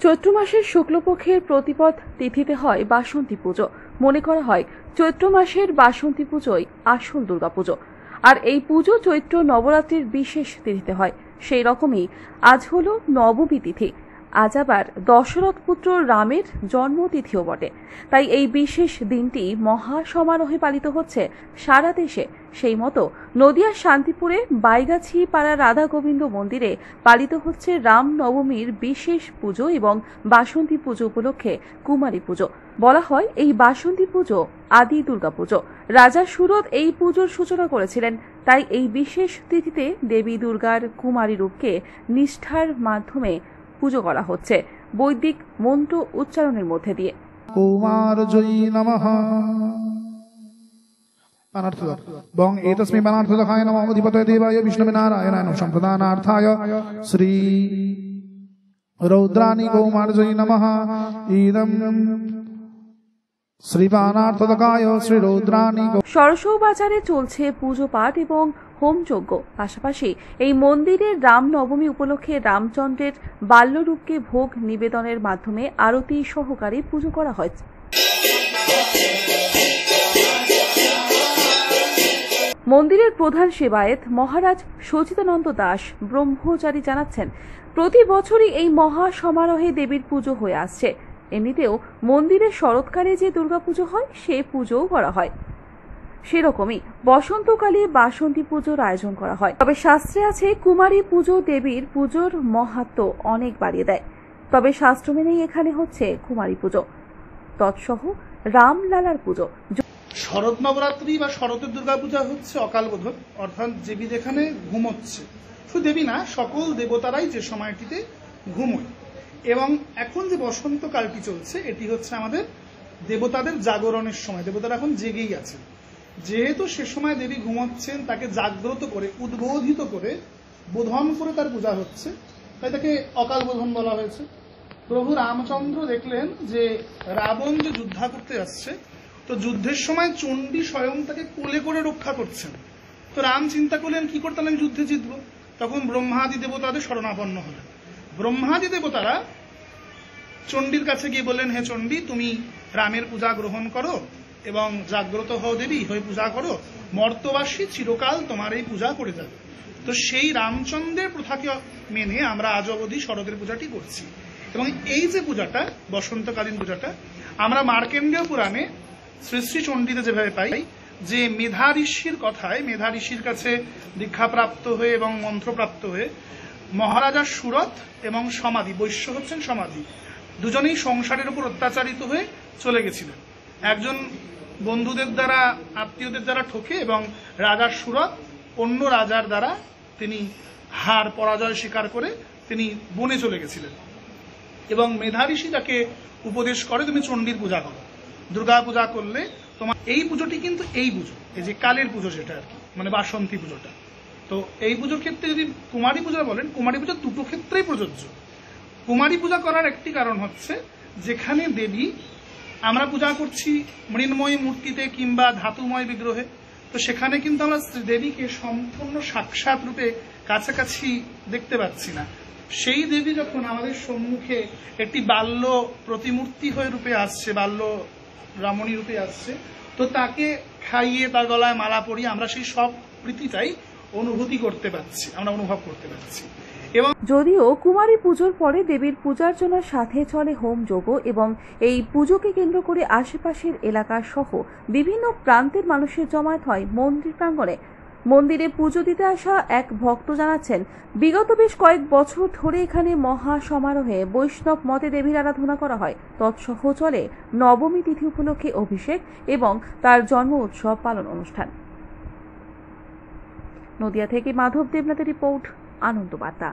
চৈত্র মাসের শুক্লপক্ষের প্রতিপদ তিথিতে হয় বাসন্তী পুজো। মনে করা হয় চৈত্র মাসের বাসন্তী পুজোই আসল দুর্গাপুজো। আর এই পুজো চৈত্র নবরাত্রির বিশেষ তিথিতে হয়। সেই রকমই আজ হলো নবমী তিথি। আজ আবার দশরথ পুত্র রামের জন্মতিথিও বটে। তাই এই বিশেষ দিনটি মহা সমারোহে পালিত হচ্ছে সারা দেশে। সেই মতো নদিয়ার শান্তিপুরে বাইগাছি পাড়া রাধা গোবিন্দ মন্দিরে পালিত হচ্ছে রাম নবমীর বিশেষ পুজো এবং বাসন্তী পুজো উপলক্ষে কুমারী পুজো। বলা হয় এই বাসন্তী পুজো আদি দুর্গা পুজো। রাজা সুরত এই পুজোর সূচনা করেছিলেন। তাই এই বিশেষ তিথিতে দেবী দুর্গার কুমারী রূপকে নিষ্ঠার মাধ্যমে পুজো করা হচ্ছে বৈদিক মন্ত্র উচ্চারণের মধ্যে দিয়ে। কুমার জয়ী নমঃ বং এতস্मै বানার্থদখায় নমঃ অধিপতয়ে দেবায় বিষ্ণবে নারায়ণায় নমঃ সম্প্রদানার্থায় শ্রী রৌদ্রাণী কুমার জয়ী নমঃ ইদম শ্রী বানার্থদখায় শ্রী রৌদ্রাণী। সরসৌ বাজারে চলছে পুজো পাঠ এবং হোমযজ্ঞ। পাশাপাশি এই মন্দিরে রাম নবমী উপলক্ষে রামচন্দ্রের বাল্যরূপকে ভোগ নিবেদনের মাধ্যমে আরতি সহকারে পুজো করা হয়। মন্দিরের প্রধান সেবায়েত মহারাজ সচিদানন্দ দাস ব্রহ্মচারী জানাচ্ছেন, প্রতি বছরই এই মহা সমারোহে দেবীর পুজো হয়ে আসছে। এমনিতেও মন্দিরে শরৎকালে যে দুর্গাপুজো হয় সে পুজোও করা হয়। সেরকমই বসন্তকালে বাসন্তী পুজোর আয়োজন করা হয়। তবে শাস্ত্রে আছে কুমারী পুজো দেবীর পুজোর মাহাত্ম্য অনেক বাড়িয়ে দেয়। তবে শাস্ত্র মেনেই এখানে হচ্ছে কুমারী পুজো, তৎসহ রামলালার পুজো। শরৎ নবরাত্রি বা শরতের দুর্গাপূজা হচ্ছে অকাল বোধন, অর্থাৎ দেবী যেখানে ঘুমোচ্ছে। শুধু দেবী না, সকল দেবতারাই যে সময়টিতে ঘুমোয়। এবং এখন যে বসন্তকালটি চলছে এটি হচ্ছে আমাদের দেবতাদের জাগরণের সময়। দেবতারা এখন জেগেই আছেন। যেহেতু সে সময় দেবী ঘুমোচ্ছেন, তাকে জাগ্রত করে উদ্বোধিত করে বোধন করে তার পূজা হচ্ছে, তাই তাকে অকাল বোধন বলা হয়েছে। প্রভু রামচন্দ্র দেখলেন যে রাবণ যে যুদ্ধ করতে আসছে, তো যুদ্ধের সময় চণ্ডী স্বয়ং তাকে কোলে করে রক্ষা করছেন। তো রাম চিন্তা করলেন কি করতে আমি যুদ্ধে জিতব। তখন ব্রহ্মাদি দেবতাদের শরণাপন্ন হলেন। ব্রহ্মাদি দেবতারা চণ্ডীর কাছে গিয়ে বললেন, হে চণ্ডী, তুমি রামের পূজা গ্রহণ করো এবং জাগ্রত হও দেবী, হয়ে পূজা করো, মর্তবাসী চিরকাল তোমার এই পূজা করে যাবে। তো সেই রামচন্দ্রের প্রথাকে মেনে আমরা আজ অবধি শরতের পূজাটি করছি। এবং এই যে পূজাটা, বসন্তকালীন পূজাটা, আমরা মার্কেন্ডীয় পুরাণে শ্রী শ্রী চণ্ডীতে যেভাবে পাই যে মেধা ঋষির কথায়, মেধা ঋষির কাছে দীক্ষাপ্রাপ্ত হয়ে এবং মন্ত্রপ্রাপ্ত হয়ে মহারাজা সুরত এবং সমাধি, বৈশ্য হচ্ছেন সমাধি, দুজনেই সংসারের উপর অত্যাচারিত হয়ে চলে গেছিলেন। একজন বন্ধুদের দ্বারা, আত্মীয়দের দ্বারা ঠকে এবং রাজা সুরত অন্য রাজার দ্বারা তিনি হার পরাজয় স্বীকার করে তিনি বনে চলে গেছিলেন। এবং মেধা ঋষি তাকে উপদেশ করে, তুমি চণ্ডীর পূজা করো, দুর্গা পূজা করলে তোমার এই পুজোটি কিন্তু এই পুজো, এই যে কালের পুজো যেটা আর কি, মানে বাসন্তী পুজোটা। তো এই পুজোর ক্ষেত্রে যদি কুমারী পূজা বলেন, কুমারী পূজা দুটো ক্ষেত্রেই প্রযোজ্য। কুমারী পূজা করার একটি কারণ হচ্ছে, যেখানে দেবী আমরা পূজা করছি মৃন্ময়ী মূর্তিতে কিংবা ধাতুময় বিগ্রহে, তো সেখানে কিন্তু আমরা দেবীকে সম্পূর্ণ সাক্ষাৎ রূপে কাছাকাছি দেখতে পাচ্ছি না। সেই দেবী যখন আমাদের সম্মুখে একটি বাল্য প্রতিমূর্তি হয়ে রূপে আসছে, বাল্য রামণী রূপে আসছে, তো তাকে খাইয়ে তার গলায় মালা পরিয়ে আমরা সেই সব প্রীতিটাই অনুভূতি করতে পারছি, আমরা অনুভব করতে পারছি। এবং যদিও কুমারী পুজোর পরে দেবীর পূজার্চনার সাথে চলে হোমযজ্ঞ এবং এই পুজোকে কেন্দ্র করে আশেপাশের এলাকা সহ বিভিন্ন প্রান্তের মানুষের জমায়েত হয় মন্দির প্রাঙ্গণে। মন্দিরে পুজো দিতে আসা এক ভক্ত জানাচ্ছেন, বিগত বেশ কয়েক বছর ধরে এখানে মহা সমারোহে বৈষ্ণব মতে দেবীর আরাধনা করা হয়। তৎসহ চলে নবমী তিথি উপলক্ষে অভিষেক এবং তার জন্ম উৎসব পালন অনুষ্ঠান। নদিয়া থেকে মাধব দেবনাথের রিপোর্ট, আনন্দ বার্তা।